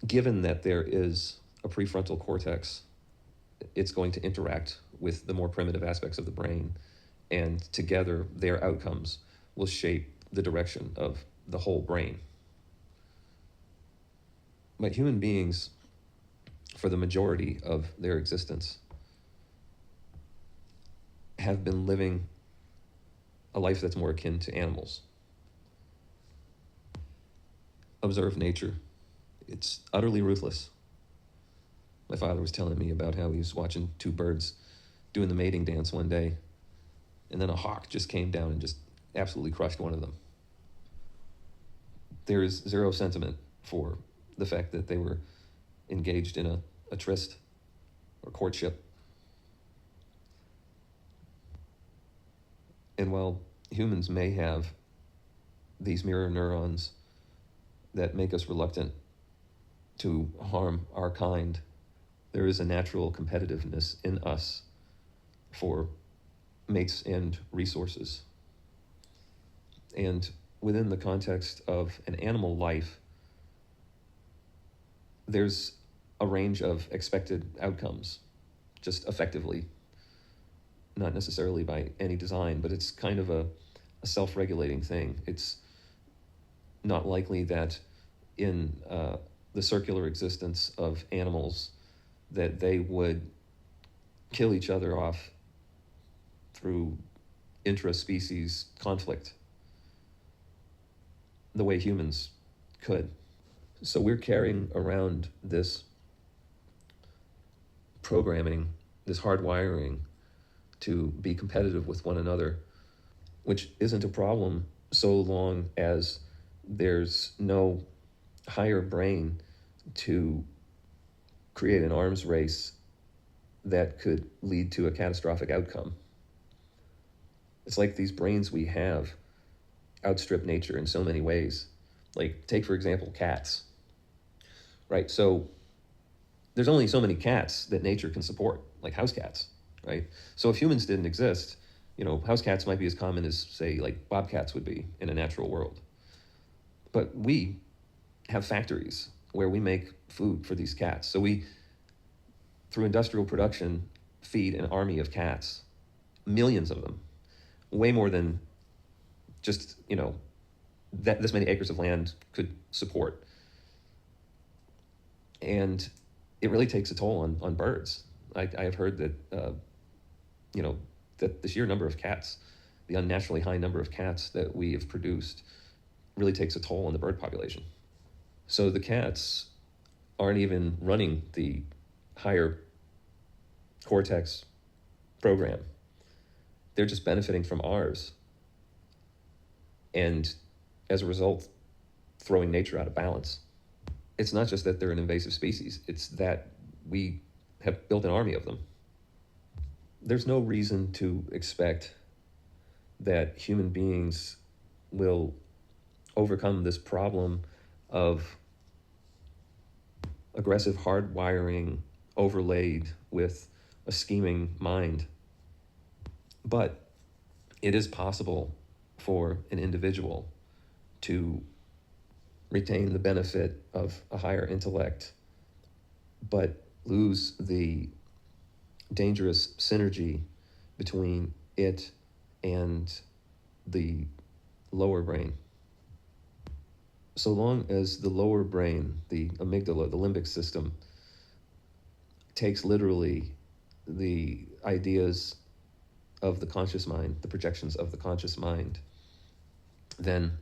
given that there is a prefrontal cortex, it's going to interact with the more primitive aspects of the brain, and together their outcomes will shape the direction of the whole brain. But human beings, for the majority of their existence, have been living a life that's more akin to animals. Observe nature. It's utterly ruthless. My father was telling me about how he was watching two birds doing the mating dance one day, and then a hawk just came down and just absolutely crushed one of them. There is zero sentiment for the fact that they were engaged in a tryst or courtship. And while humans may have these mirror neurons that make us reluctant to harm our kind, there is a natural competitiveness in us for mates and resources. And within the context of an animal life, there's a range of expected outcomes, just effectively, not necessarily by any design, but it's kind of a self-regulating thing. It's not likely that in the circular existence of animals that they would kill each other off through intra-species conflict the way humans could. So we're carrying around this programming, this hardwiring to be competitive with one another, which isn't a problem so long as there's no higher brain to create an arms race that could lead to a catastrophic outcome. It's like these brains we have outstrip nature in so many ways. Like, take, for example, cats, right? So there's only so many cats that nature can support, like house cats, right? So if humans didn't exist, house cats might be as common as, say, like bobcats would be in a natural world. But we have factories where we make food for these cats. So we, through industrial production, feed an army of cats, millions of them, way more than just, this many acres of land could support. And it really takes a toll on birds. I have heard that, that the sheer number of cats, the unnaturally high number of cats that we have produced, really takes a toll on the bird population. So the cats aren't even running the higher cortex program. They're just benefiting from ours. And as a result, throwing nature out of balance. It's not just that they're an invasive species, it's that we have built an army of them. There's no reason to expect that human beings will overcome this problem of aggressive hardwiring overlaid with a scheming mind. But it is possible for an individual to retain the benefit of a higher intellect, but lose the dangerous synergy between it and the lower brain. So long as the lower brain, the amygdala, the limbic system, takes literally the ideas of the conscious mind, the projections of the conscious mind, then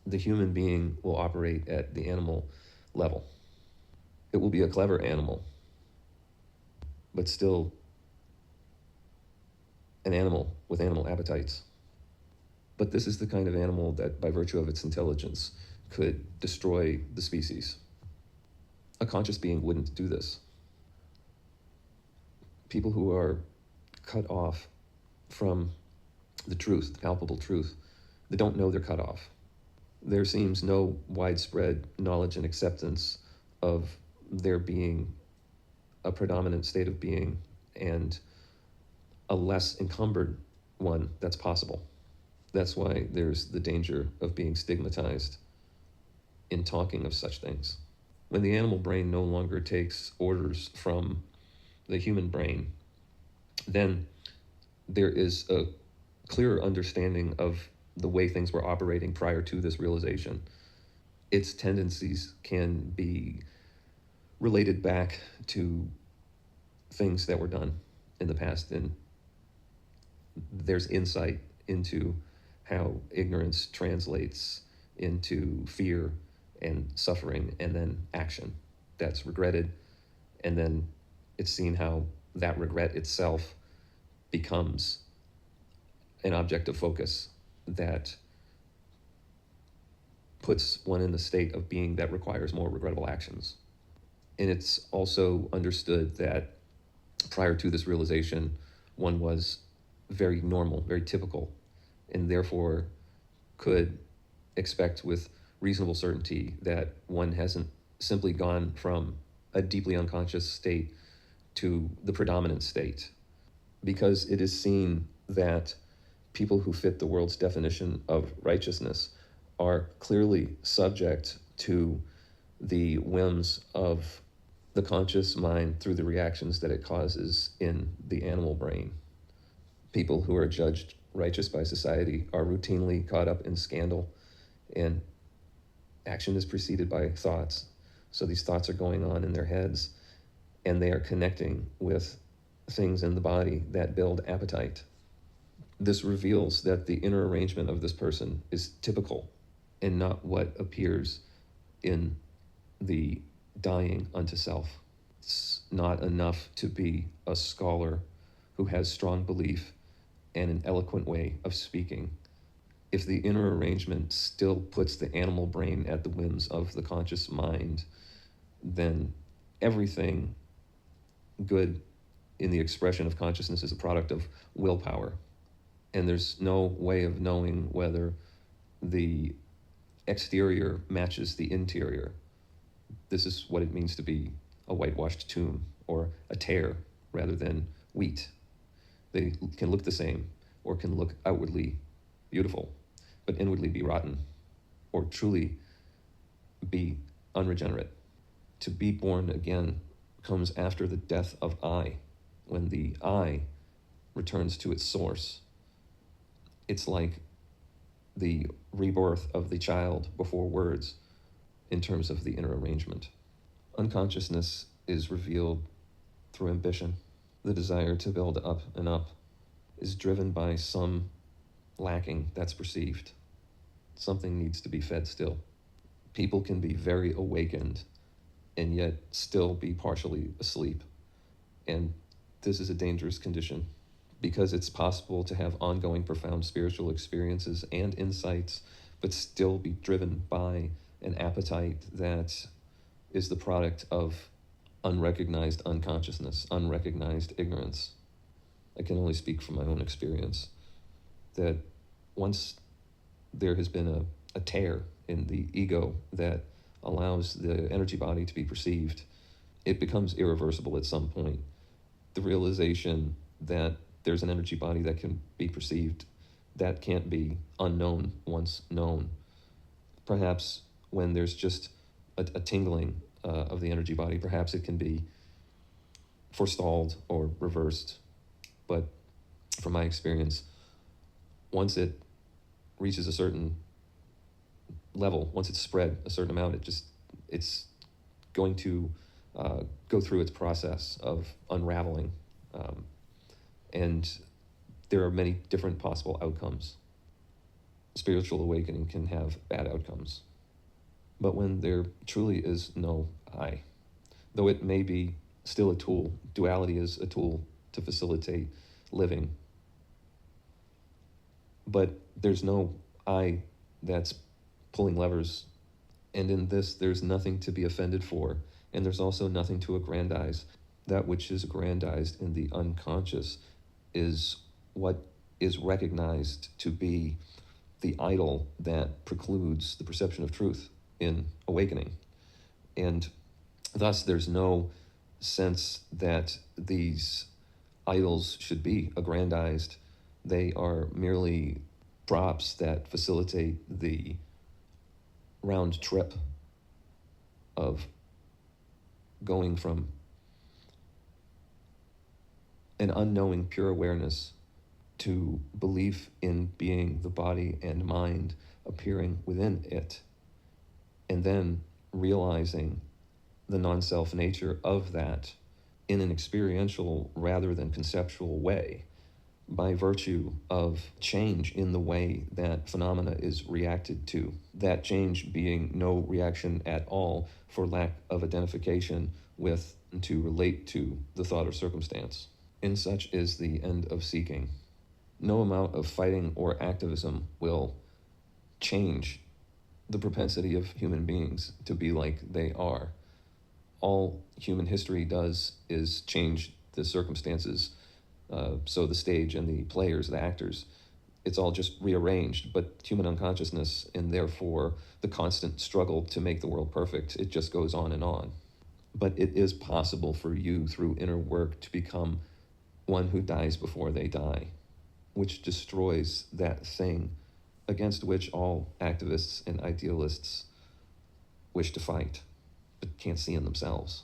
the human being will operate at the animal level. It will be a clever animal, but still an animal with animal appetites. But this is the kind of animal that, by virtue of its intelligence, could destroy the species. A conscious being wouldn't do this. People who are cut off from the truth, the palpable truth, they don't know they're cut off. There seems no widespread knowledge and acceptance of there being a predominant state of being and a less encumbered one that's possible. That's why there's the danger of being stigmatized in talking of such things. When the animal brain no longer takes orders from the human brain, then there is a clearer understanding of the way things were operating prior to this realization. Its tendencies can be related back to things that were done in the past, and there's insight into how ignorance translates into fear and suffering and then action that's regretted, and then it's seen how that regret itself becomes an object of focus that puts one in the state of being that requires more regrettable actions. And it's also understood that prior to this realization, one was very normal, very typical, and therefore could expect with reasonable certainty that one hasn't simply gone from a deeply unconscious state to the predominant state, because it is seen that people who fit the world's definition of righteousness are clearly subject to the whims of the conscious mind through the reactions that it causes in the animal brain. People who are judged righteous by society are routinely caught up in scandal, and action is preceded by thoughts. So these thoughts are going on in their heads, and they are connecting with things in the body that build appetite. This reveals that the inner arrangement of this person is typical and not what appears in the dying unto self. It's not enough to be a scholar who has strong belief and an eloquent way of speaking. If the inner arrangement still puts the animal brain at the whims of the conscious mind, then everything good in the expression of consciousness is a product of willpower. And there's no way of knowing whether the exterior matches the interior. This is what it means to be a whitewashed tomb or a tare rather than wheat. They can look the same or can look outwardly beautiful, but inwardly be rotten or truly be unregenerate. To be born again comes after the death of I, when the I returns to its source. It's like the rebirth of the child before words in terms of the inner arrangement. Unconsciousness is revealed through ambition. The desire to build up and up is driven by some lacking that's perceived. Something needs to be fed still. People can be very awakened and yet still be partially asleep. And this is a dangerous condition because it's possible to have ongoing profound spiritual experiences and insights, but still be driven by an appetite that is the product of unrecognized unconsciousness, unrecognized ignorance. I can only speak from my own experience that once there has been a tear in the ego that allows the energy body to be perceived, it becomes irreversible at some point. The realization that there's an energy body that can be perceived, that can't be unknown once known. Perhaps when there's just a tingling of the energy body, perhaps it can be forestalled or reversed. But from my experience, once it reaches a certain level, once it's spread a certain amount, it's going to go through its process of unraveling. And there are many different possible outcomes. Spiritual awakening can have bad outcomes. But when there truly is no I, though it may be still a tool, duality is a tool to facilitate living, but there's no I that's pulling levers. And in this, there's nothing to be offended for, and there's also nothing to aggrandize. That which is aggrandized in the unconscious is what is recognized to be the idol that precludes the perception of truth in awakening. And thus, there's no sense that these idols should be aggrandized. They are merely props that facilitate the round trip of going from an unknowing pure awareness to belief in being the body and mind appearing within it, and then realizing the non-self nature of that in an experiential rather than conceptual way, by virtue of change in the way that phenomena is reacted to, that change being no reaction at all for lack of identification with and to relate to the thought or circumstance. And such is the end of seeking. No amount of fighting or activism will change the propensity of human beings to be like they are. All human history does is change the circumstances. So the stage and the players, the actors, it's all just rearranged. But human unconsciousness, and therefore the constant struggle to make the world perfect, it just goes on and on. But it is possible for you, through inner work, to become one who dies before they die, which destroys that thing against which all activists and idealists wish to fight, but can't see in themselves.